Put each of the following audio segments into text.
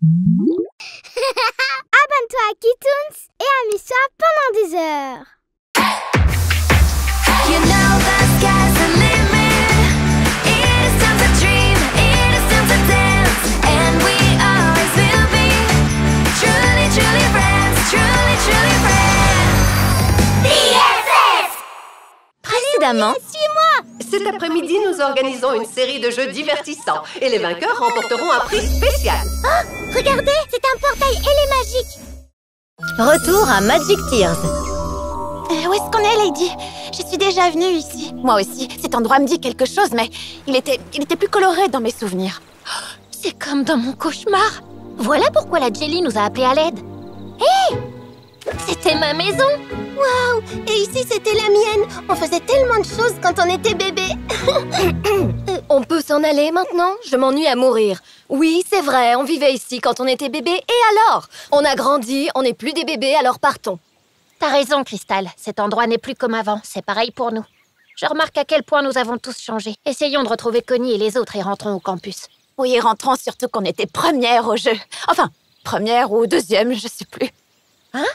Abonne-toi à Kitoons et amuse-toi pendant des heures. You know the sky's the limit. It is time to dream, it is time to dance, and we always will be truly, truly friends, truly, truly friends. BFF! Précédemment, Suis-moi! Cet après-midi, nous organisons une série de jeux divertissants et les vainqueurs remporteront un prix spécial. Oh, regardez, c'est un portail ailé magique. retour à Magic Tears. Où est-ce qu'on est, Lady? Je suis déjà venue ici. Moi aussi, cet endroit me dit quelque chose, mais il était plus coloré dans mes souvenirs. C'est comme dans mon cauchemar. Voilà pourquoi la Jelly nous a appelés à l'aide. Hé! C'était ma maison. Waouh! Et ici, c'était la mienne. On faisait tellement de choses quand on était bébé. On peut s'en aller maintenant? Je m'ennuie à mourir. Oui, c'est vrai, on vivait ici quand on était bébé. Et alors? On a grandi, on n'est plus des bébés, alors partons. T'as raison, Crystal. Cet endroit n'est plus comme avant. C'est pareil pour nous. Je remarque à quel point nous avons tous changé. Essayons de retrouver Connie et les autres et rentrons au campus. Oui, rentrons surtout qu'on était première au jeu. Enfin, première ou deuxième, je sais plus. Hein?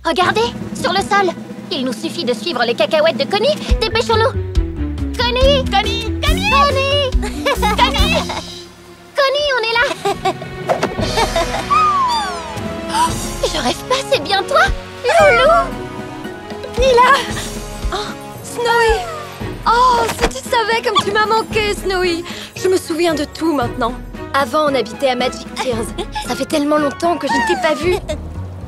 Regardez, sur le sol. Il nous suffit de suivre les cacahuètes de Connie. Dépêchons-nous. Connie! Connie! Connie! Connie! Connie! Connie, on est là! Oh, je rêve pas, c'est bien toi? Loulou! Nila! Oh, Snowy! Oh, si tu savais comme tu m'as manqué, Snowy! Je me souviens de tout maintenant. Avant, on habitait à Magic Tears. Ça fait tellement longtemps que je ne t'ai pas vue.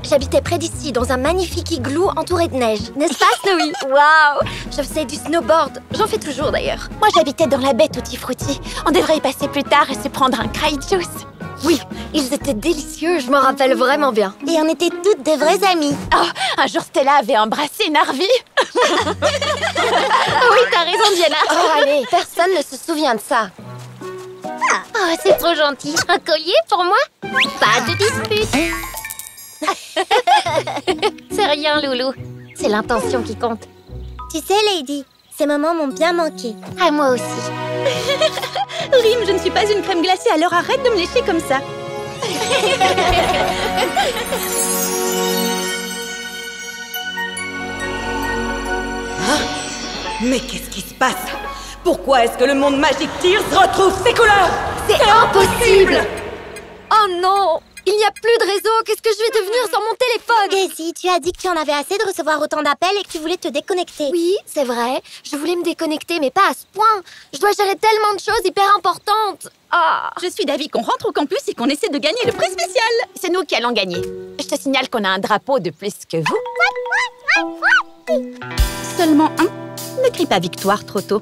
J'habitais près d'ici, dans un magnifique igloo entouré de neige. N'est-ce pas, Snowy? Waouh! Je faisais du snowboard. J'en fais toujours, d'ailleurs. Moi, j'habitais dans la baie Tutti Frutti. On devrait y passer plus tard et se prendre un cry juice. Oui, ils étaient délicieux, je m'en rappelle vraiment bien. Et on était toutes de vraies amies. Oh, un jour Stella avait embrassé Narvi. Oui, t'as raison, Diana. Oh, allez, personne ne se souvient de ça. Oh, c'est trop gentil. Un collier pour moi? Pas de dispute. C'est rien, Loulou. C'est l'intention qui compte. Tu sais, Lady, ces moments m'ont bien manqué. À moi aussi. Rim, je ne suis pas une crème glacée, alors arrête de me lécher comme ça. Mais qu'est-ce qui se passe? Pourquoi est-ce que le monde Magic Tears retrouve ses couleurs? C'est impossible! Oh non! Il n'y a plus de réseau, qu'est-ce que je vais devenir sans mon téléphone? Daisy, tu as dit que tu en avais assez de recevoir autant d'appels et que tu voulais te déconnecter. Oui, c'est vrai. Je voulais me déconnecter, mais pas à ce point. Je dois gérer tellement de choses hyper importantes. Ah! Je suis d'avis qu'on rentre au campus et qu'on essaie de gagner le prix spécial. C'est nous qui allons gagner. Je te signale qu'on a un drapeau de plus que vous. Seulement un. Ne crie pas victoire trop tôt.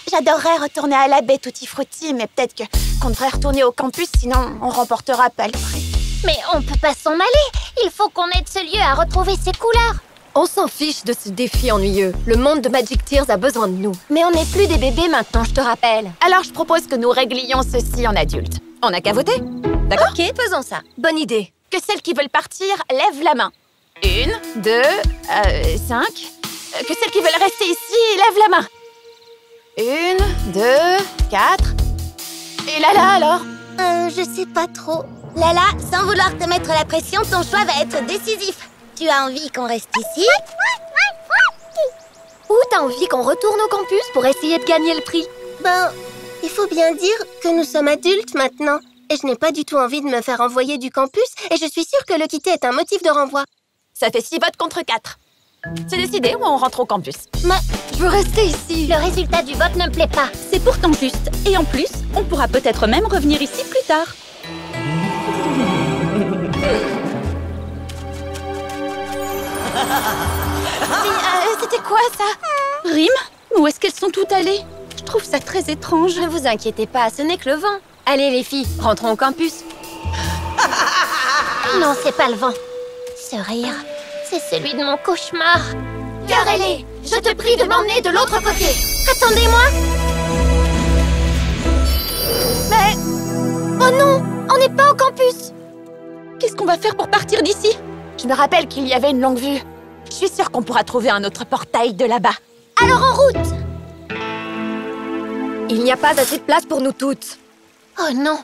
J'adorerais retourner à la baie Tutti Frutti, mais peut-être qu'on devrait retourner au campus, sinon on remportera pas le prix. Mais on peut pas s'en aller. Il faut qu'on aide ce lieu à retrouver ses couleurs. On s'en fiche de ce défi ennuyeux. Le monde de Magic Tears a besoin de nous. Mais on n'est plus des bébés maintenant, je te rappelle. Alors je propose que nous réglions ceci en adultes. On n'a qu'à voter. D'accord? Ok, faisons ça. Bonne idée. Que celles qui veulent partir lèvent la main. 1, 2, 5. Que celles qui veulent rester ici lèvent la main. 1, 2, 4. Et Lala alors? Je sais pas trop. Lala, sans vouloir te mettre la pression, ton choix va être décisif. Tu as envie qu'on reste ici? Ou t'as envie qu'on retourne au campus pour essayer de gagner le prix? Ben, il faut bien dire que nous sommes adultes maintenant. Et je n'ai pas du tout envie de me faire envoyer du campus. Et je suis sûre que le quitter est un motif de renvoi. Ça fait 6 votes contre 4. C'est décidé ou on rentre au campus? Mais je veux rester ici. Le résultat du vote ne me plaît pas. C'est pourtant juste. Et en plus, on pourra peut-être même revenir ici plus tard. C'était quoi ça? Rim, où est-ce qu'elles sont toutes allées? Je trouve ça très étrange. Ne vous inquiétez pas, ce n'est que le vent. Allez les filles, rentrons au campus. Non, c'est pas le vent. Ce rire, c'est celui de mon cauchemar. Carelli, je te prie de m'emmener de l'autre côté. Attendez-moi. Mais... Oh non, on n'est pas au campus. Qu'est-ce qu'on va faire pour partir d'ici? Je me rappelle qu'il y avait une longue vue. Je suis sûre qu'on pourra trouver un autre portail de là-bas. Alors en route! Il n'y a pas assez de place pour nous toutes. Oh non,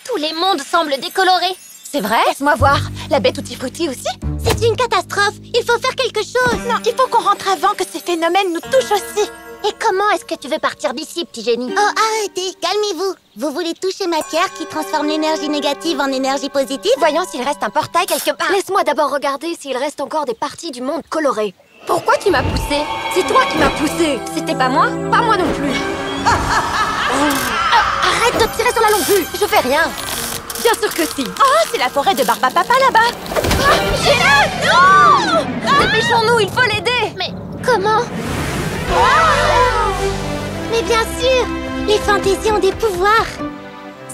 Tout les mondes semblent décolorés. C'est vrai? Laisse-moi voir. La baie Tutti Frutti aussi? C'est une catastrophe. Il faut faire quelque chose. Non, il faut qu'on rentre avant que ces phénomènes nous touchent aussi. Et comment est-ce que tu veux partir d'ici, petit génie? Oh, arrêtez, calmez-vous. Vous voulez toucher ma pierre qui transforme l'énergie négative en énergie positive? Voyons s'il reste un portail quelque part. Laisse-moi d'abord regarder s'il reste encore des parties du monde colorées. Pourquoi tu m'as poussé? C'est toi qui m'as poussé. C'était pas moi? Pas moi non plus. Arrête de tirer sur la longue vue. Je fais rien. Bien sûr que si. Oh, c'est la forêt de Barbapapa là-bas. Non! Dépêchons-nous, il faut l'aider. Mais comment? Mais bien sûr, les fantaisies ont des pouvoirs.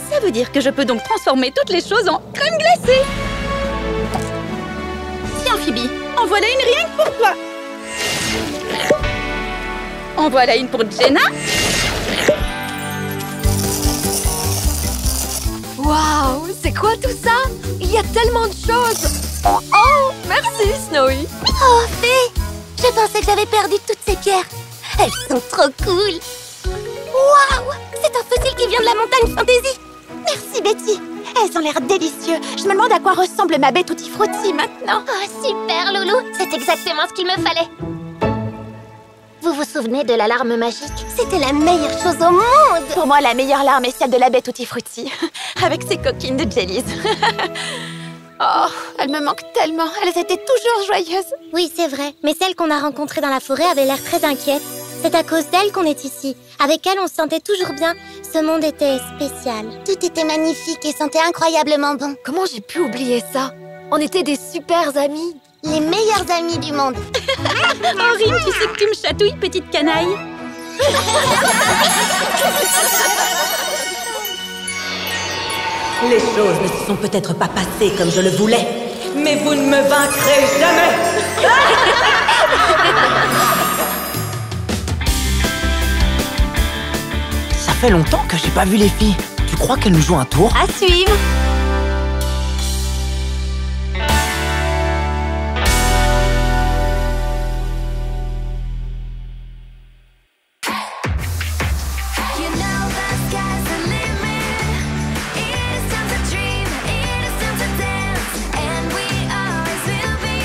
Ça veut dire que je peux donc transformer toutes les choses en crème glacée. Tiens, Phoebe, en voilà une rien que pour toi. En voilà une pour Jenna. Waouh, c'est quoi tout ça? Il y a tellement de choses. Oh, merci Snowy. Oh, Fée, je pensais que j'avais perdu toutes ces pierres. Elles sont trop cool. Waouh, c'est un fossile qui vient de la montagne Fantasy. Merci Betty. Elles ont l'air délicieux. Je me demande à quoi ressemble ma baie Tutti Frutti maintenant. Oh, super, Loulou. C'est exactement ce qu'il me fallait. Vous vous souvenez de l'alarme magique? C'était la meilleure chose au monde. Pour moi, la meilleure larme est celle de la baie Tutti Frutti. Avec ses coquines de jellies. Oh, elles me manquent tellement. Elles étaient toujours joyeuses. Oui, c'est vrai. Mais celle qu'on a rencontrée dans la forêt avait l'air très inquiète. C'est à cause d'elle qu'on est ici. Avec elle, on se sentait toujours bien. Ce monde était spécial. Tout était magnifique et sentait incroyablement bon. Comment j'ai pu oublier ça? On était des super amis. Les meilleurs amis du monde. Oh, Rim, tu sais que tu me chatouilles, petite canaille. Les choses ne se sont peut-être pas passées comme je le voulais, mais vous ne me vaincrez jamais. Ça fait longtemps que j'ai pas vu les filles. Tu crois qu'elles nous jouent un tour? À suivre. You know the sky's the limit. It is time to dream, it is time to dance, and we always will be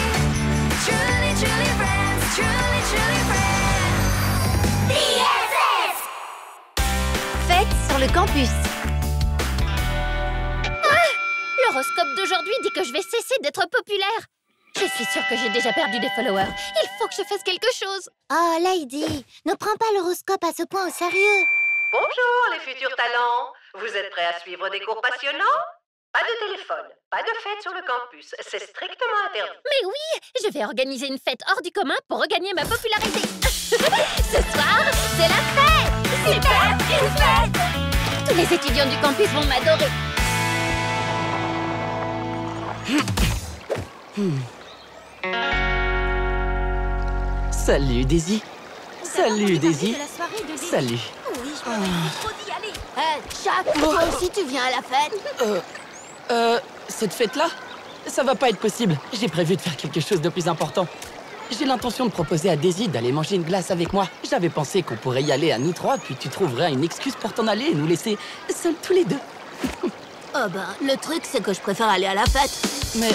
truly, truly friends, truly, truly friends. BFF! Fête sur le campus. L'horoscope d'aujourd'hui dit que je vais cesser d'être populaire. Je suis sûre que j'ai déjà perdu des followers. Il faut que je fasse quelque chose. Oh, Lady, ne prends pas l'horoscope à ce point au sérieux. Bonjour les futurs talents. Vous êtes prêts à suivre des cours passionnants? Pas de téléphone, pas de fête sur le campus. C'est strictement interdit. Mais oui, je vais organiser une fête hors du commun pour regagner ma popularité. Ce soir, c'est la fête. Super, une fête. Tous les étudiants du campus vont m'adorer. Salut, Daisy. Salut, Daisy. Salut. Jack, toi aussi tu viens à la fête? Cette fête-là, ça va pas être possible. J'ai prévu de faire quelque chose de plus important. J'ai l'intention de proposer à Daisy d'aller manger une glace avec moi. J'avais pensé qu'on pourrait y aller à nous trois, puis tu trouverais une excuse pour t'en aller et nous laisser seuls tous les deux. Oh ben, le truc c'est que je préfère aller à la fête. Mais...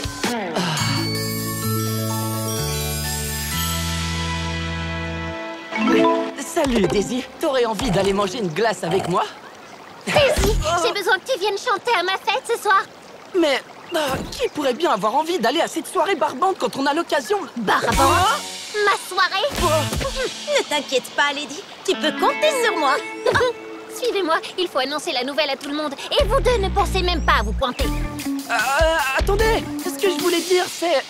Salut, Daisy. T'aurais envie d'aller manger une glace avec moi? Daisy, j'ai besoin que tu viennes chanter à ma fête ce soir. Mais qui pourrait bien avoir envie d'aller à cette soirée barbante quand on a l'occasion? Barbante, ma soirée. Ne t'inquiète pas, Lady. Tu peux compter sur moi. Suivez-moi, il faut annoncer la nouvelle à tout le monde. Et vous deux ne pensez même pas à vous pointer. Attendez, ce que je voulais dire, c'est...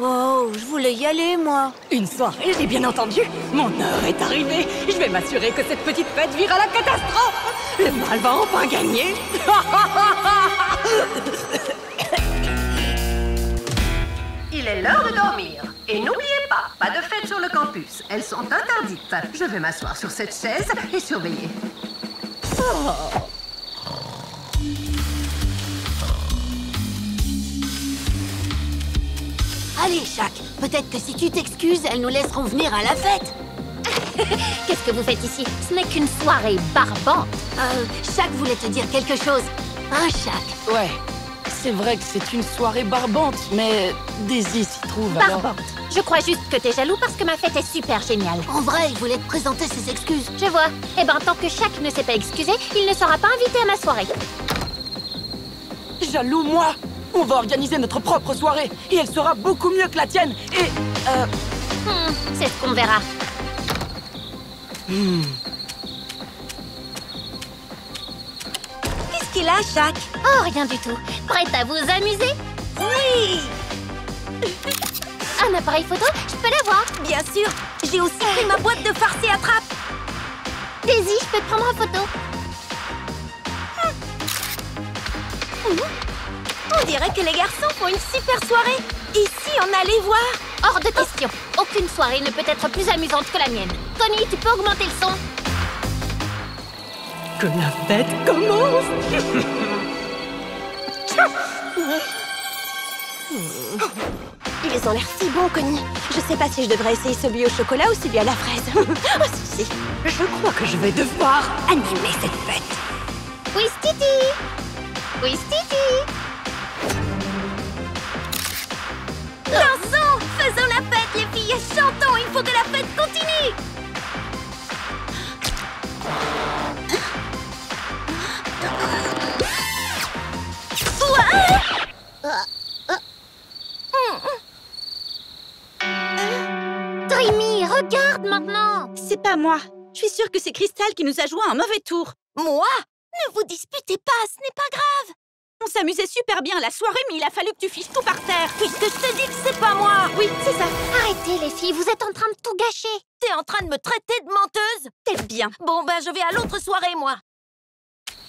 Oh, je voulais y aller, moi. Une soirée, j'ai bien entendu. Mon heure est arrivée. Je vais m'assurer que cette petite fête vire à la catastrophe. Le mal va enfin gagner. Il est l'heure de dormir. Et n'oubliez pas de fête sur le campus. Elles sont interdites. Je vais m'asseoir sur cette chaise et surveiller. Allez, Jack, peut-être que si tu t'excuses, elles nous laisseront venir à la fête. Qu'est-ce que vous faites ici? Ce n'est qu'une soirée barbante. Jack voulait te dire quelque chose. Hein, Shaq? Ouais, c'est vrai que c'est une soirée barbante, mais Daisy s'y trouve alors... Barbante. Je crois juste que t'es jaloux parce que ma fête est super géniale. En vrai, il voulait te présenter ses excuses. Je vois. Eh ben, tant que Shaq ne s'est pas excusé, il ne sera pas invité à ma soirée. Jaloux, moi! On va organiser notre propre soirée, et elle sera beaucoup mieux que la tienne, et... C'est ce qu'on verra. Qu'est-ce qu'il a, Shaq? Oh, rien du tout. Prête à vous amuser? Oui! Un appareil photo? Je peux l'avoir? Bien sûr! J'ai aussi pris ma boîte de farce et attrape! Daisy, je peux te prendre en photo? On dirait que les garçons font une super soirée! Ici, on allait voir! Hors de question. Aucune soirée ne peut être plus amusante que la mienne. Connie, tu peux augmenter le son? Que la fête commence. Ils ont l'air si bons, Connie! Je sais pas si je devrais essayer celui au chocolat ou celui à la fraise. Oh, si. Je crois que je vais devoir animer cette fête. Oui, Stiti! Oui, Stiti! Dansons! Faisons la fête, les filles! Chantons! Il faut que la fête continue! Dreamy, regarde maintenant! C'est pas moi. Je suis sûre que c'est Crystal qui nous a joué un mauvais tour. Moi? Ne vous disputez pas, ce n'est pas grave. On s'amusait super bien la soirée, mais il a fallu que tu fiches tout par terre. Puisque je te dis que c'est pas moi. Oui, c'est ça. Arrêtez, les filles, vous êtes en train de tout gâcher! T'es en train de me traiter de menteuse? Peut-être bien. Bon, ben, je vais à l'autre soirée, moi.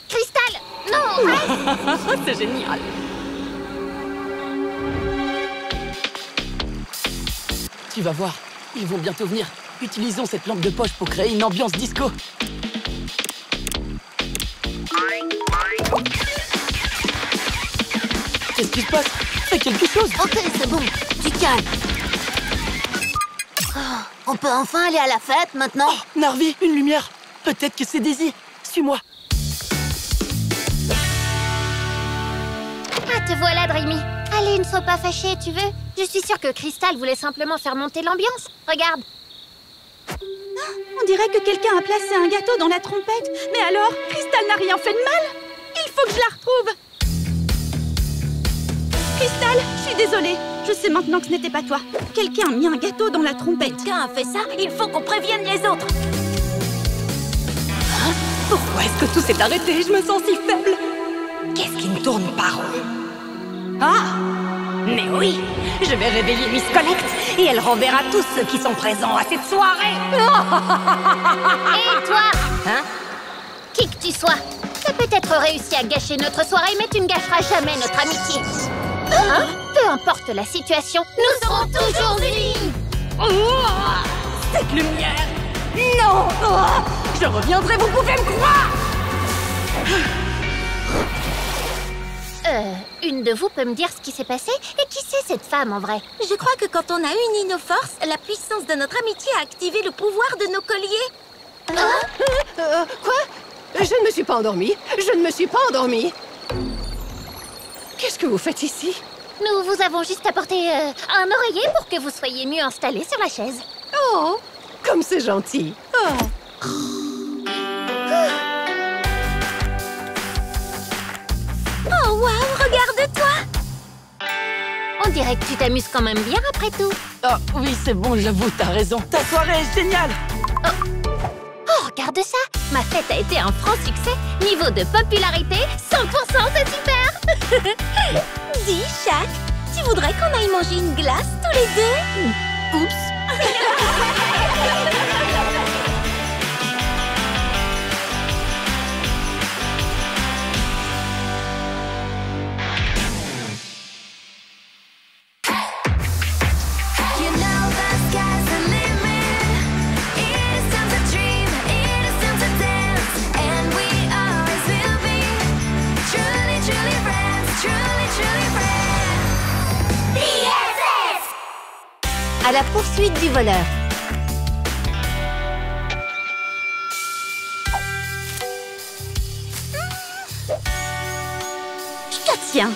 Crystal! Non, reste! C'est génial. Tu vas voir, ils vont bientôt venir. Utilisons cette lampe de poche pour créer une ambiance disco. Qu'est-ce qui se passe? Fais quelque chose! Ok, c'est bon. Tu calmes. Oh, on peut enfin aller à la fête maintenant? Oh, Narvi, une lumière! Peut-être que c'est Daisy. Suis-moi. Ah, te voilà, Dreamy. Allez, ne sois pas fâchée, tu veux? Je suis sûre que Crystal voulait simplement faire monter l'ambiance. Regarde. On dirait que quelqu'un a placé un gâteau dans la trompette. Mais alors, Crystal n'a rien fait de mal? Il faut que je la retrouve. Crystal, je suis désolée. Je sais maintenant que ce n'était pas toi. Quelqu'un a mis un gâteau dans la trompette. Quelqu'un a fait ça? Il faut qu'on prévienne les autres. Pourquoi est-ce que tout s'est arrêté? Je me sens si faible. Qu'est-ce qui ne tourne pas rond? Ah! Mais oui! Je vais réveiller Miss Collect et elle renverra tous ceux qui sont présents à cette soirée! Et toi? Hein? Qui que tu sois, t'as peut-être réussi à gâcher notre soirée, mais tu ne gâcheras jamais notre amitié. Hein? Peu importe la situation, nous serons toujours unis! Cette lumière! Non! Je reviendrai, vous pouvez me croire! Une de vous peut me dire ce qui s'est passé? Et qui c'est cette femme en vrai? Je crois que quand on a uni nos forces, la puissance de notre amitié a activé le pouvoir de nos colliers. Quoi? Je ne me suis pas endormie. Je ne me suis pas endormie. Qu'est-ce que vous faites ici? Nous vous avons juste apporté un oreiller pour que vous soyez mieux installés sur la chaise. Oh, comme c'est gentil. Oh. Oh waouh, regarde-toi! On dirait que tu t'amuses quand même bien après tout. Oh, oui, c'est bon, j'avoue, t'as raison. Ta soirée est géniale! Oh, regarde ça! Ma fête a été un franc succès. Niveau de popularité, 100%, c'est super! Dis, Shaq, tu voudrais qu'on aille manger une glace tous les deux? Oups! You know the sky's the limit. It is time to dream, it is time to dance, and we always will be truly, truly friends, truly, truly friends. BFF! À la poursuite du voleur. Tiens.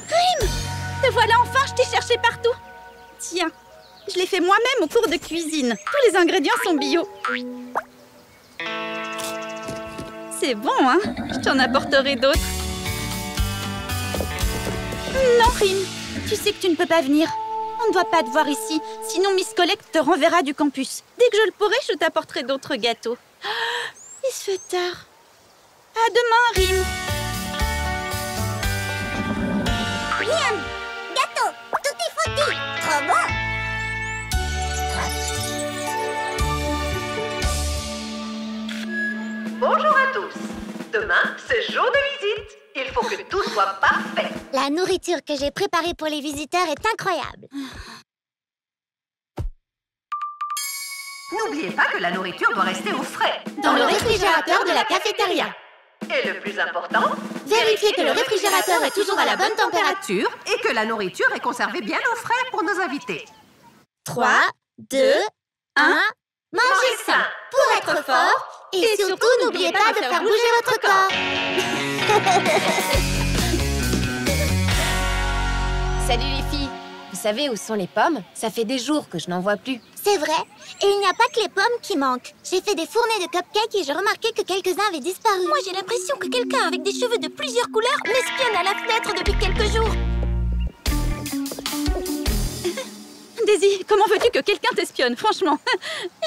Rime! Te voilà enfin, je t'ai cherché partout. Tiens, je l'ai fait moi-même au cours de cuisine. Tous les ingrédients sont bio. C'est bon, hein? Je t'en apporterai d'autres. Non, Rime, tu sais que tu ne peux pas venir. On ne doit pas te voir ici, sinon Miss Collect te renverra du campus. Dès que je le pourrai, je t'apporterai d'autres gâteaux. Il se fait tard. À demain, Rime. Miam! Gâteau! Tutti frutti! Trop bon! Bonjour à tous. Demain, c'est jour de visite. Il faut que tout soit parfait. La nourriture que j'ai préparée pour les visiteurs est incroyable. N'oubliez pas que la nourriture doit rester au frais. Dans le réfrigérateur de la cafétéria. Et le plus important, Vérifiez que le réfrigérateur est toujours à la bonne température. et que la nourriture est conservée bien au frais pour nos invités. 3, 2, 1... Mangez sain pour être fort. Et surtout, n'oubliez pas de faire bouger votre corps. Salut les filles. Vous savez où sont les pommes? Ça fait des jours que je n'en vois plus. C'est vrai. Et il n'y a pas que les pommes qui manquent. J'ai fait des fournées de cupcakes et j'ai remarqué que quelques-uns avaient disparu. Moi, j'ai l'impression que quelqu'un avec des cheveux de plusieurs couleurs m'espionne à la fenêtre depuis quelques jours. Daisy, comment veux-tu que quelqu'un t'espionne, franchement?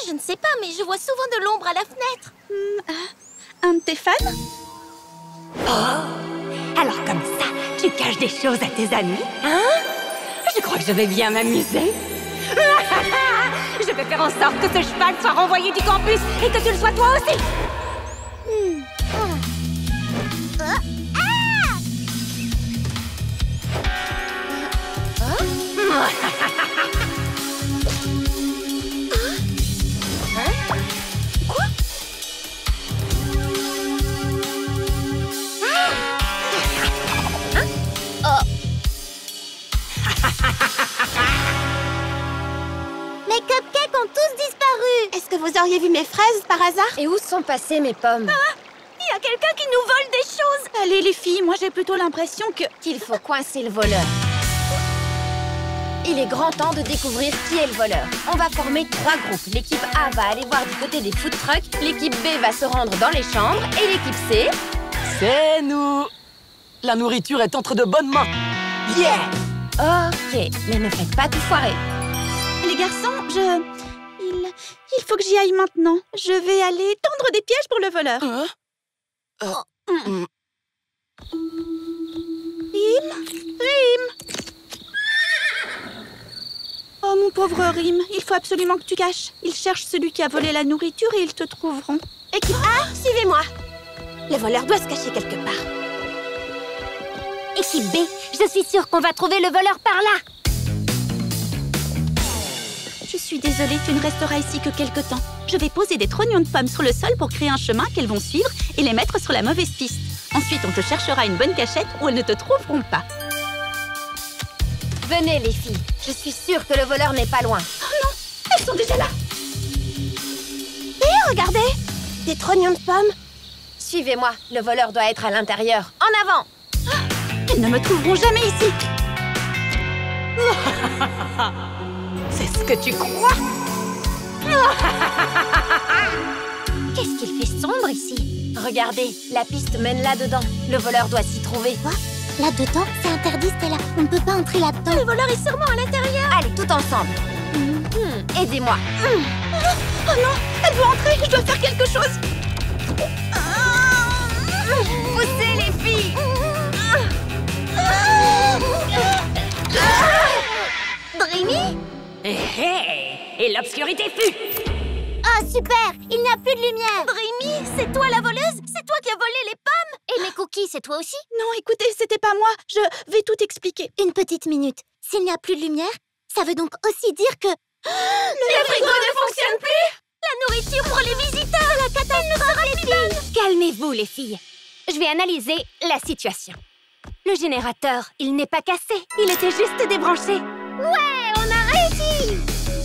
Je ne sais pas, mais je vois souvent de l'ombre à la fenêtre. Un de tes fans? Oh! Alors comme ça, tu caches des choses à tes amis, hein? Je crois que je vais bien m'amuser. Je vais faire en sorte que ce cheval soit renvoyé du campus et que tu le sois toi aussi. Quoi? Mes cupcakes ont tous disparu. Est-ce que vous auriez vu mes fraises par hasard? Et où sont passées mes pommes? Il y a quelqu'un qui nous vole des choses. Allez, les filles, moi j'ai plutôt l'impression que... Qu'il faut coincer le voleur. Il est grand temps de découvrir qui est le voleur. On va former 3 groupes. L'équipe A va aller voir du côté des food trucks, l'équipe B va se rendre dans les chambres, et l'équipe C... C'est nous! La nourriture est entre de bonnes mains. Yeah! Ok, mais ne faites pas tout foirer. Les garçons, il faut que j'y aille maintenant. Je vais aller tendre des pièges pour le voleur. Rime! Oh, mon pauvre Rime, il faut absolument que tu caches. Ils cherchent celui qui a volé la nourriture et ils te trouveront. Équipe A, suivez-moi. Le voleur doit se cacher quelque part. Équipe B, je suis sûre qu'on va trouver le voleur par là. Je suis désolée, tu ne resteras ici que quelque temps. Je vais poser des trognons de pommes sur le sol pour créer un chemin qu'elles vont suivre et les mettre sur la mauvaise piste. Ensuite, on te cherchera une bonne cachette où elles ne te trouveront pas. Venez les filles, je suis sûre que le voleur n'est pas loin. Oh non, elles sont déjà là. Et regardez, des trognons de pommes. Suivez-moi, le voleur doit être à l'intérieur. En avant! Elles ne me trouveront jamais ici. C'est ce que tu crois? Qu'est-ce qu'il fait sombre ici? Regardez, la piste mène là-dedans. Le voleur doit s'y trouver. Quoi? Là-dedans? C'est interdit, Stella. On ne peut pas entrer là-dedans. Le voleur est sûrement à l'intérieur. Allez, tout ensemble. Aidez-moi. Oh non, elle veut entrer, je dois faire quelque chose. Poussez les filles! Dreamy? Et l'obscurité fut! Oh, super! Il n'y a plus de lumière. Dreamy, c'est toi la voleuse? C'est toi qui as volé les pommes? Et mes cookies, c'est toi aussi? Non, écoutez, c'était pas moi. Je vais tout expliquer. Une petite minute. S'il n'y a plus de lumière, ça veut donc aussi dire que... Le frigo ne fonctionne plus! La nourriture pour les visiteurs! La catastrophe, les filles! Calmez-vous, les filles. Je vais analyser la situation. Le générateur, il n'est pas cassé. Il était juste débranché. Ouais, on a réussi!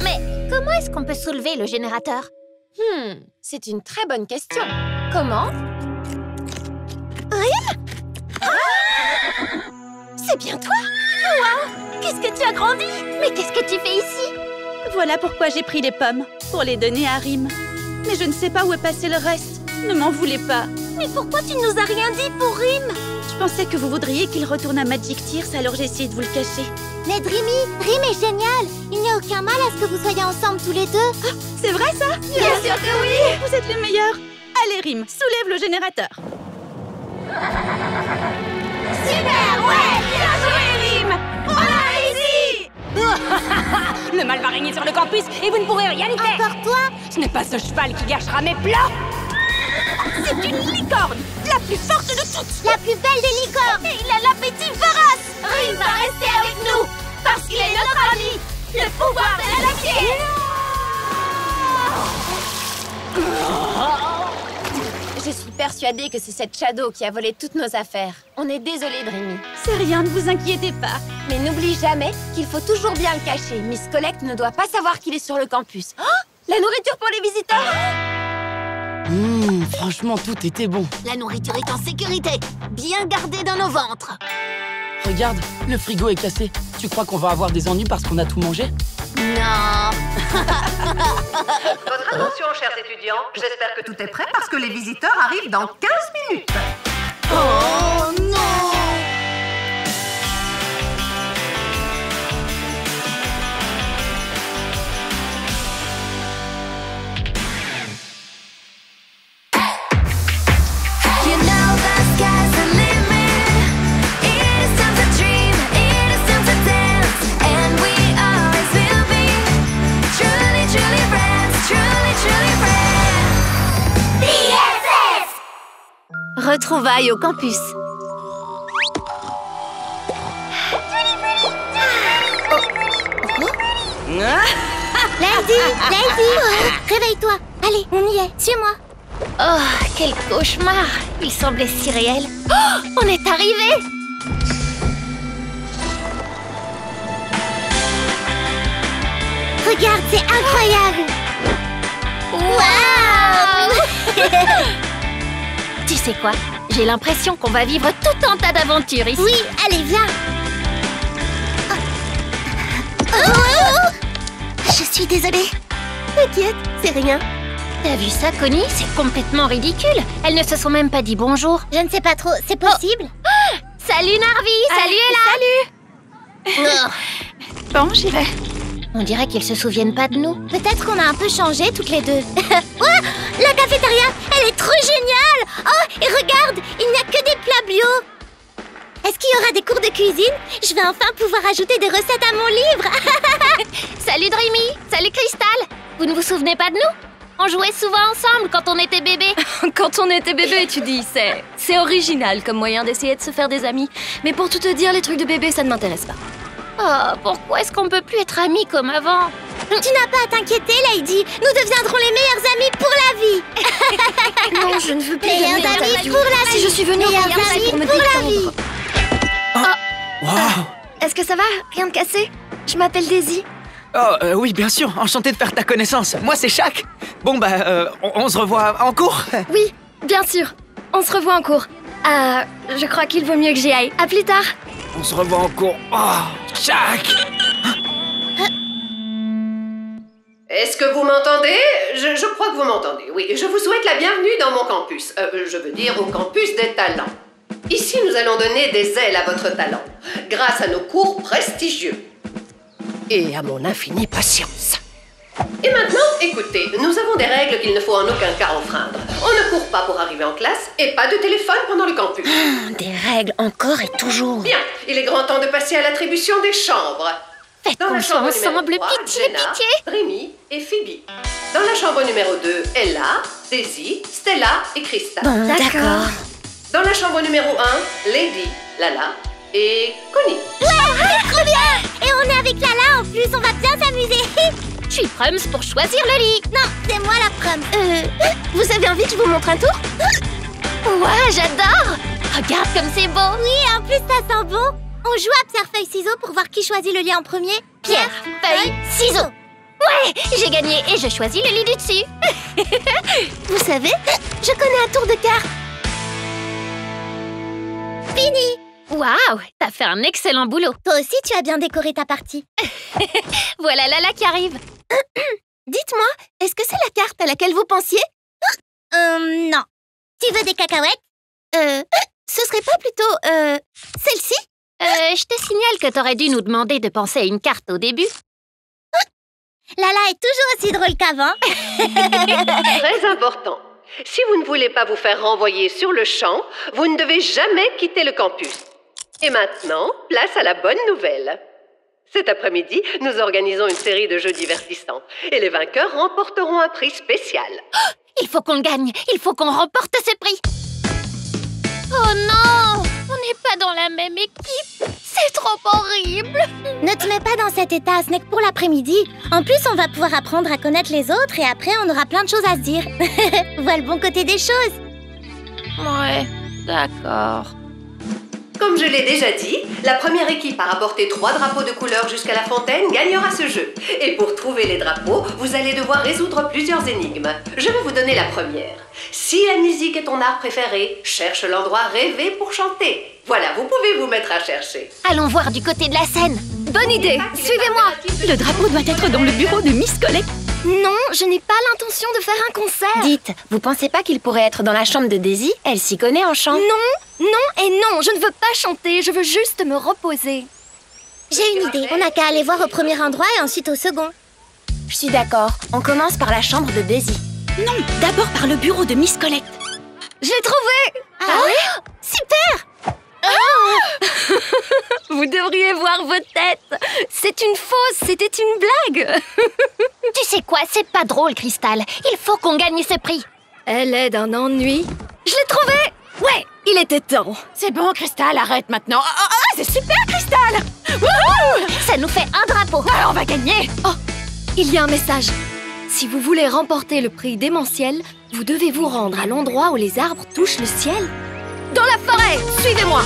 Mais comment est-ce qu'on peut soulever le générateur? C'est une très bonne question. Comment? C'est bien toi? Wow! Qu'est-ce que tu as grandi? Mais qu'est-ce que tu fais ici? Voilà pourquoi j'ai pris les pommes, pour les donner à Rim. Mais je ne sais pas où est passé le reste. Ne m'en voulez pas. Mais pourquoi tu nous as rien dit pour Rim? Je pensais que vous voudriez qu'il retourne à Magic Tears, alors j'ai essayé de vous le cacher. Mais Dreamy, Rim est génial. Il n'y a aucun mal à ce que vous soyez ensemble tous les deux. Ah, c'est vrai ça? Bien sûr que oui! Vous êtes les meilleurs. Allez Rim, soulève le générateur. Super, ouais! Bien joué, Rim! On a réussi! Le mal va régner sur le campus et vous ne pourrez rien y faire. Encore toi? Ce n'est pas ce cheval qui gâchera mes plans. C'est une licorne, la plus forte de toutes. La plus belle des licornes. Et il a l'appétit féroce! Rim va rester avec nous! Parce qu'il est notre ami! Le pouvoir de l'amitié! Je suis persuadée que c'est cette Shadow qui a volé toutes nos affaires. On est désolé, Dreamy. C'est rien, ne vous inquiétez pas. Mais n'oublie jamais qu'il faut toujours bien le cacher. Miss Collect ne doit pas savoir qu'il est sur le campus. Oh, la nourriture pour les visiteurs! Franchement, tout était bon. La nourriture est en sécurité. Bien gardée dans nos ventres. Regarde, le frigo est cassé. Tu crois qu'on va avoir des ennuis parce qu'on a tout mangé? Non. Votre attention, chers étudiants. J'espère que tout est prêt parce que les visiteurs arrivent dans 15 minutes. Oh non. You know the sky's the limit. It is time to dream, it is time to dance, and we always will be truly, truly friends, truly, truly friends. BFF! Retrouvailles au campus. Lady, réveille-toi. Allez, on y est. Suis-moi. Oh, quel cauchemar! Il semblait si réel. Oh, on est arrivé! Regarde, c'est incroyable. Waouh. Tu sais quoi? J'ai l'impression qu'on va vivre tout un tas d'aventures ici. Oui, allez, viens. Oh. Je suis désolée. T'inquiète, c'est rien. T'as vu ça, Connie? C'est complètement ridicule. Elles ne se sont même pas dit bonjour. Je ne sais pas trop, c'est possible? Salut Narvi! Salut Ella! Oh. Bon, j'irai. On dirait qu'ils se souviennent pas de nous. Peut-être qu'on a un peu changé toutes les deux. Oh, la cafétéria, elle est trop géniale. Oh, et regarde, il n'y a que des plats bio. Est-ce qu'il y aura des cours de cuisine? Je vais enfin pouvoir ajouter des recettes à mon livre. Salut Dreamy! Salut Crystal! Vous ne vous souvenez pas de nous? On jouait souvent ensemble quand on était bébé. Quand on était bébé, tu dis, c'est original comme moyen d'essayer de se faire des amis. Mais pour tout te dire, les trucs de bébé, ça ne m'intéresse pas. Oh, pourquoi est-ce qu'on peut plus être amis comme avant? Tu n'as pas à t'inquiéter, Lady. Nous deviendrons les meilleurs amis pour la vie. Non, je ne veux plus Meilleurs de amis pour la vie. Si je suis venue au Meilleurs programme, c'est amis pour me pour la détendre. vie. Waouh! Est-ce que ça va? Rien de cassé? Je m'appelle Daisy. Oh, oui, bien sûr, enchanté de faire ta connaissance. Moi, c'est Shaq. Bon, on se revoit en cours. Oui, bien sûr. On se revoit en cours. Je crois qu'il vaut mieux que j'y aille. À plus tard. On se revoit en cours. Oh, Shaq! Est-ce que vous m'entendez? Je crois que vous m'entendez, oui. Je vous souhaite la bienvenue dans mon campus. Je veux dire au campus des talents. Ici, nous allons donner des ailes à votre talent, grâce à nos cours prestigieux. Et à mon infinie patience. Et maintenant, écoutez, nous avons des règles qu'il ne faut en aucun cas enfreindre. On ne court pas pour arriver en classe et pas de téléphone pendant le campus. Des règles encore et toujours. Bien, il est grand temps de passer à l'attribution des chambres. Faites Dans la qu'on soit chambre ensemble, numéro 3, pitié, Jenna, pitié. Rémi et Phoebe. Dans la chambre numéro 2, Ella, Daisy, Stella et Krista. Bon, d'accord. Dans la chambre numéro 1, Lady, Lala et Connie. Ouais, trop bien. Et on est avec Lala en plus, on va bien s'amuser. Je suis Prums pour choisir le lit. Non, c'est moi la prom. Vous avez envie que je vous montre un tour? Ouais, j'adore. Regarde comme c'est beau. Oui, en plus ça sent bon. On joue à pierre-feuille-ciseaux pour voir qui choisit le lit en premier. Pierre, feuille, ciseaux. Ouais, j'ai gagné et je choisis le lit du dessus. Vous savez, je connais un tour de cartes. Fini. Wow, Waouh, t'as fait un excellent boulot. Toi aussi, tu as bien décoré ta partie. Voilà Lala qui arrive. Dites-moi, est-ce que c'est la carte à laquelle vous pensiez? Non. Tu veux des cacahuètes? Ce serait pas plutôt, celle-ci? Je te signale que t'aurais dû nous demander de penser à une carte au début. Lala est toujours aussi drôle qu'avant. Très important. Si vous ne voulez pas vous faire renvoyer sur le champ, vous ne devez jamais quitter le campus. Et maintenant, place à la bonne nouvelle. Cet après-midi, nous organisons une série de jeux divertissants. Et les vainqueurs remporteront un prix spécial. Il faut qu'on le gagne. Il faut qu'on remporte ce prix. Oh non! On n'est pas dans la même équipe. C'est trop horrible. Ne te mets pas dans cet état, ce n'est que pour l'après-midi. En plus, on va pouvoir apprendre à connaître les autres et après, on aura plein de choses à se dire. Vois le bon côté des choses. Ouais, d'accord. Comme je l'ai déjà dit, la première équipe à rapporter 3 drapeaux de couleur jusqu'à la fontaine gagnera ce jeu. Et pour trouver les drapeaux, vous allez devoir résoudre plusieurs énigmes. Je vais vous donner la première. Si la musique est ton art préféré, cherche l'endroit rêvé pour chanter. Voilà, vous pouvez vous mettre à chercher. Allons voir du côté de la scène. Bonne idée. Suivez-moi. Le drapeau doit être dans le bureau de Miss Collect. Non, je n'ai pas l'intention de faire un concert. Dites, vous pensez pas qu'il pourrait être dans la chambre de Daisy? Elle s'y connaît en chant. Non et non, je ne veux pas chanter, je veux juste me reposer. J'ai une idée. On n'a qu'à aller voir au premier endroit et ensuite au second. Je suis d'accord. On commence par la chambre de Daisy. Non, d'abord par le bureau de Miss Collect. Je l'ai trouvé. Ah oui? Super! Vous devriez voir vos têtes. C'est une fausse, c'était une blague. Tu sais quoi, c'est pas drôle, Cristal. Il faut qu'on gagne ce prix. Elle est d'un ennui. Je l'ai trouvé. Ouais, il était temps. C'est bon, Cristal, arrête maintenant. C'est super, Cristal. Ça nous fait un drapeau. Alors, on va gagner. Oh, il y a un message. Si vous voulez remporter le prix démentiel, vous devez vous rendre à l'endroit où les arbres touchent le ciel. Dans la forêt, suivez-moi.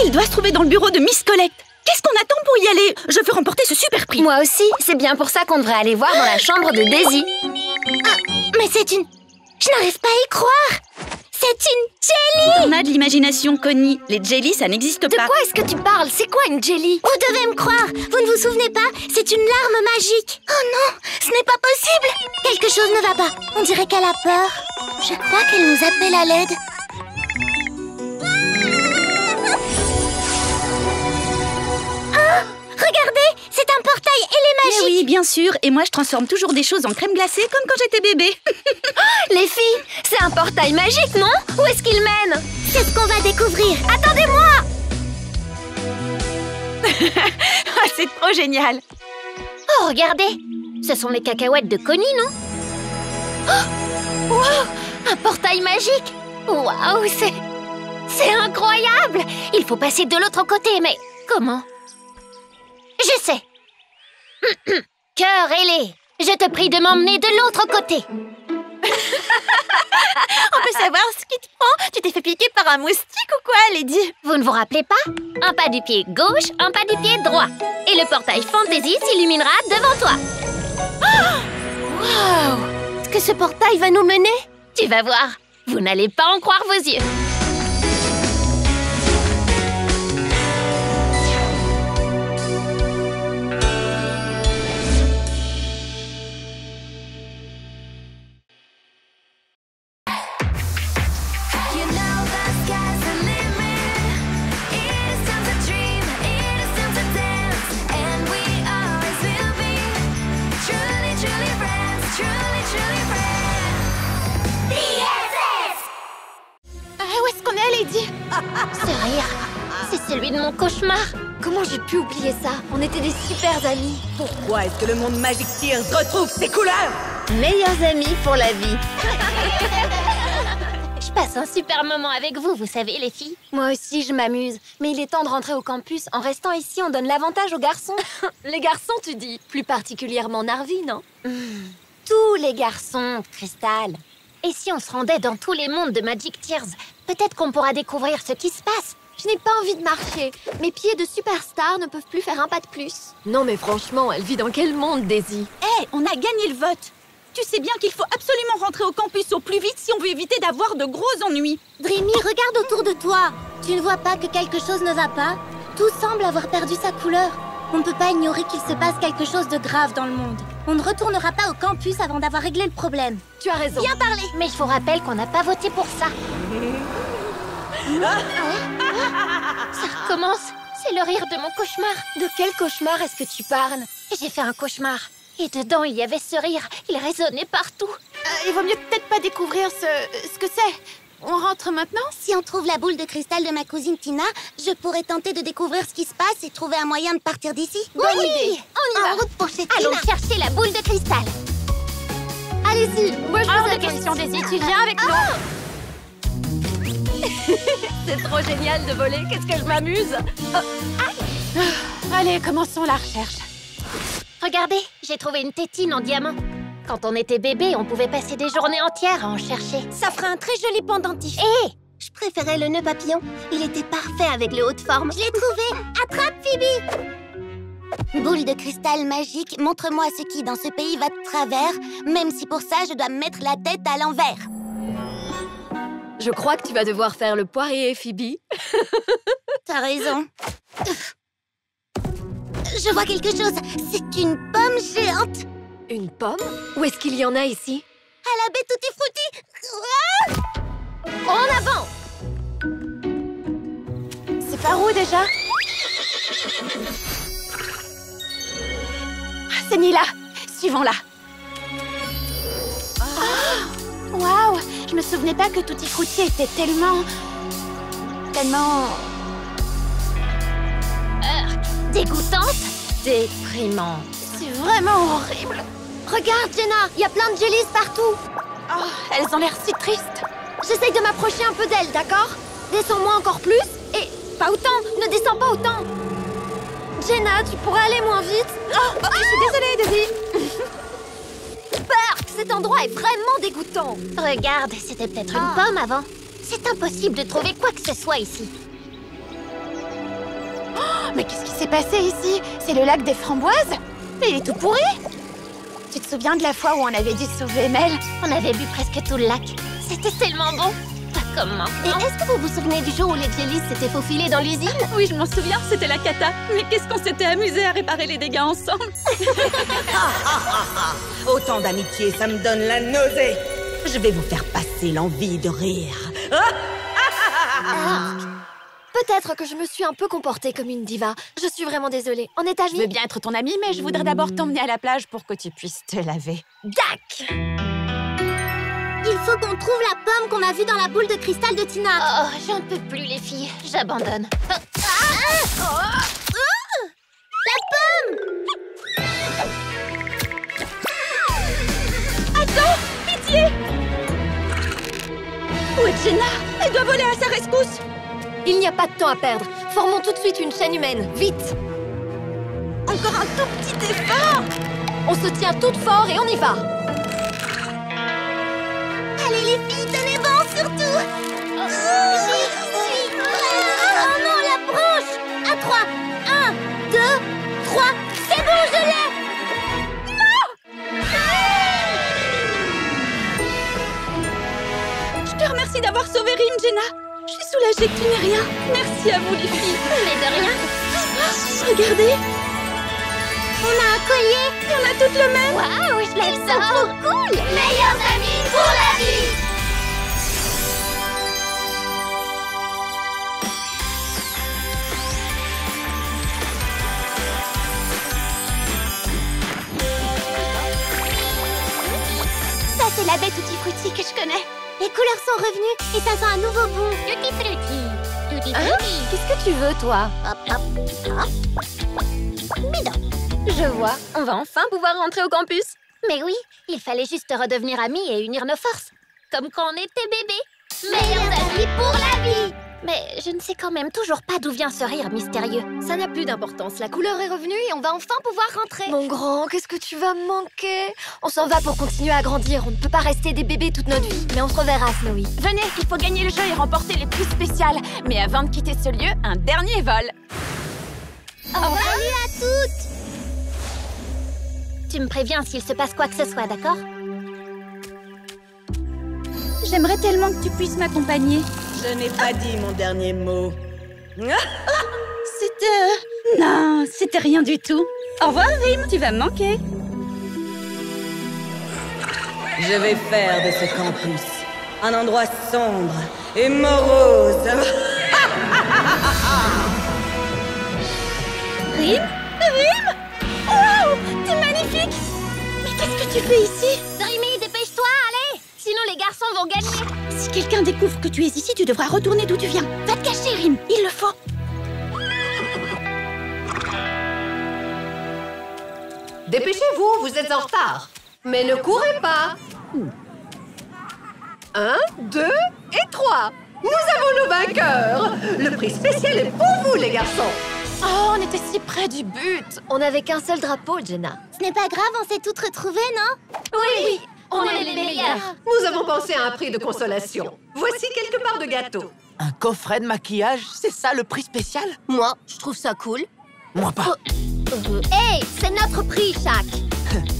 Il doit se trouver dans le bureau de Miss Collect. Qu'est-ce qu'on attend pour y aller? Je veux remporter ce super prix. Moi aussi, c'est bien pour ça qu'on devrait aller voir dans la chambre de Daisy. Mais c'est une... Je n'arrive pas à y croire. C'est une jelly! On a de l'imagination, Connie. Les jellies, ça n'existe De pas. quoi est-ce que tu parles? C'est quoi une jelly? Vous devez me croire. Vous ne vous souvenez pas? C'est une larme magique. Oh non, ce n'est pas possible. Quelque chose ne va pas. On dirait qu'elle a peur. Je crois qu'elle nous appelle à l'aide. Regardez, c'est un portail et les Mais magiques. oui, bien sûr. Et moi, je transforme toujours des choses en crème glacée comme quand j'étais bébé. Les filles, c'est un portail magique, non? Où est-ce qu'il mène? C'est ce qu'on va découvrir. Attendez-moi! C'est trop génial. Oh, regardez. Ce sont les cacahuètes de Connie, non? Oh, wow, un portail magique! Waouh, c'est incroyable. Il faut passer de l'autre côté, mais comment? Je sais. Cœur ailé, je te prie de m'emmener de l'autre côté. On peut savoir ce qui te prend? Tu t'es fait piquer par un moustique ou quoi, Lady? Vous ne vous rappelez pas? Un pas du pied gauche, un pas du pied droit. Et le portail Fantasy s'illuminera devant toi. Waouh! Est-ce que ce portail va nous mener? Tu vas voir, vous n'allez pas en croire vos yeux. You know the sky's the limit. It is time to dream, it is time to dance, and we always will be truly, truly friends, truly, truly friends. BFF! Où est-ce qu'on est, Lady? Ce rire, c'est celui de mon cauchemar. Comment j'ai pu oublier ça? On était des super amis. Pourquoi est-ce que le monde Magic Tears retrouve ses couleurs? Meilleurs amis pour la vie. Je passe un super moment avec vous, vous savez, les filles. Moi aussi, je m'amuse. Mais il est temps de rentrer au campus. En restant ici, on donne l'avantage aux garçons. Les garçons, tu dis? Plus particulièrement Narvi, non? Tous les garçons, Cristal. Et si on se rendait dans tous les mondes de Magic Tears, peut-être qu'on pourra découvrir ce qui se passe. Je n'ai pas envie de marcher. Mes pieds de superstar ne peuvent plus faire un pas de plus. Non, mais franchement, elle vit dans quel monde, Daisy? Hé, on a gagné le vote. Tu sais bien qu'il faut absolument rentrer au campus au plus vite si on veut éviter d'avoir de gros ennuis. Dreamy, regarde autour de toi. Tu ne vois pas que quelque chose ne va pas? Tout semble avoir perdu sa couleur. On ne peut pas ignorer qu'il se passe quelque chose de grave dans le monde. On ne retournera pas au campus avant d'avoir réglé le problème. Tu as raison. Bien parlé. Mais je vous rappelle qu'on n'a pas voté pour ça. Ça recommence. C'est le rire de mon cauchemar. De quel cauchemar est-ce que tu parles? J'ai fait un cauchemar. Et dedans, il y avait ce rire. Il résonnait partout. Il vaut mieux peut-être pas découvrir ce que c'est. On rentre maintenant? Si on trouve la boule de cristal de ma cousine Tina, je pourrais tenter de découvrir ce qui se passe et trouver un moyen de partir d'ici. Bonne idée. On y va. En route pour chez Tina. Allons chercher la boule de cristal. Allez-y, moi je Hors vous de attends question, ici. Daisy, tu viens avec nous. C'est trop génial de voler, qu'est-ce que je m'amuse. Allez, commençons la recherche. Regardez, j'ai trouvé une tétine en diamant. Quand on était bébé, on pouvait passer des journées entières à en chercher. Ça fera un très joli pendentif. Je préférais le nœud papillon. Il était parfait avec le haut de forme. Je l'ai trouvé. Attrape, Phoebe. Boule de cristal magique, montre-moi ce qui, dans ce pays, va de travers, même si pour ça, je dois me mettre la tête à l'envers. Je crois que tu vas devoir faire le poirier, Phoebe. T'as raison. Je vois quelque chose. C'est une pomme géante. Une pomme? Où est-ce qu'il y en a ici? À la baie Tutti Frutti. En avant! C'est par où déjà? C'est Nila. Suivons-la. Waouh! Je me souvenais pas que Tutti Frutti était tellement... Dégoûtante, déprimante. C'est vraiment horrible. Regarde, Jenna, il y a plein de jellies partout. Oh, elles ont l'air si tristes. J'essaye de m'approcher un peu d'elle, d'accord? Descends-moi encore plus et... Pas autant, ne descends pas autant. Jenna, tu pourrais aller moins vite? Je suis désolée, Daisy. Berk, cet endroit est vraiment dégoûtant. Regarde, c'était peut-être une pomme avant. C'est impossible de trouver quoi que ce soit ici. Mais qu'est-ce qui s'est passé ici? C'est le lac des framboises? Mais il est tout pourri. Tu te souviens de la fois où on avait dû sauver Mel? On avait bu presque tout le lac. C'était tellement bon. Pas comme Et maintenant. est-ce que vous vous souvenez du jour où les Jellies s'étaient faufilés dans l'usine? Oui, je m'en souviens, c'était la cata. Mais qu'est-ce qu'on s'était amusé à réparer les dégâts ensemble. Autant d'amitié, ça me donne la nausée. Je vais vous faire passer l'envie de rire. Peut-être que je me suis un peu comportée comme une diva. Je suis vraiment désolée. On est Je amis? veux bien être ton amie, mais je voudrais d'abord t'emmener à la plage pour que tu puisses te laver. Dac! Il faut qu'on trouve la pomme qu'on a vue dans la boule de cristal de Tina. Oh, j'en peux plus, les filles. J'abandonne. La pomme! Attends! Pitié! Où est Jenna? Elle doit voler à sa rescousse! Il n'y a pas de temps à perdre. Formons tout de suite une chaîne humaine. Vite! Encore un tout petit effort! On se tient toutes fort et on y va! Allez les filles, tenez bon surtout. J'y suis. Oh non, la branche. À 3. 1, 2, 3. C'est bon, je l'ai. Je te remercie d'avoir sauvé Rim, Jenna. Je suis soulagée que tu n'aies rien. Merci à vous, les filles. Mais de rien. Regardez, On a un collier. on a toutes le même. Waouh, je l'aime ça. Trop cool. Meilleurs amis pour la vie. Ça, c'est la baie Tutti Frutti que je connais. Les couleurs sont revenues et ça sent un nouveau bon. Tutti frutti. Tutti Hein? frutti. Qu'est-ce que tu veux, toi? Hop, hop, hop. Bidon. Je vois. On va enfin pouvoir rentrer au campus. Mais oui, il fallait juste redevenir amis et unir nos forces. Comme quand on était bébés. Meilleurs amis pour la vie. Mais je ne sais quand même toujours pas d'où vient ce rire mystérieux. Ça n'a plus d'importance. La couleur est revenue et on va enfin pouvoir rentrer. Mon grand, qu'est-ce que tu vas me manquer? On s'en va pour continuer à grandir. On ne peut pas rester des bébés toute notre vie. Mais on se reverra, Snowy. Venez, il faut gagner le jeu et remporter les prix spéciaux. Mais avant de quitter ce lieu, un dernier vol. Salut à toutes. Tu me préviens s'il se passe quoi que ce soit, d'accord? J'aimerais tellement que tu puisses m'accompagner. Je n'ai pas dit mon dernier mot. Non, c'était rien du tout. Au revoir, Rim, tu vas me manquer. Je vais faire de ce campus un endroit sombre et morose. Rim? Rim? Wow! T'es magnifique! Mais qu'est-ce que tu fais ici? Dreamy, dépêche-toi, allez! Sinon les garçons vont gagner. Si quelqu'un découvre que tu es ici, tu devras retourner d'où tu viens. Va te cacher, Rim, il le faut. Dépêchez-vous, vous êtes en retard. Mais ne courez pas. 1, 2 et 3. Nous avons nos vainqueurs. Le prix spécial est pour vous, les garçons. Oh, on était si près du but! On n'avait qu'un seul drapeau, Jenna. Ce n'est pas grave, on s'est toutes retrouvées, non? Oui, on est les meilleurs. Nous avons pensé à un prix de consolation. Voici quelques barres de gâteau. Un coffret de maquillage, c'est ça le prix spécial? Moi, je trouve ça cool. Moi pas. Hey, c'est notre prix, Shaq.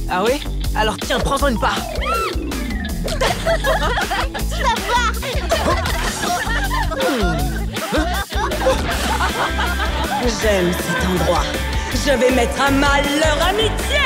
Ah oui? Alors tiens, prends-en une part. J'aime cet endroit. Je vais mettre à mal leur amitié.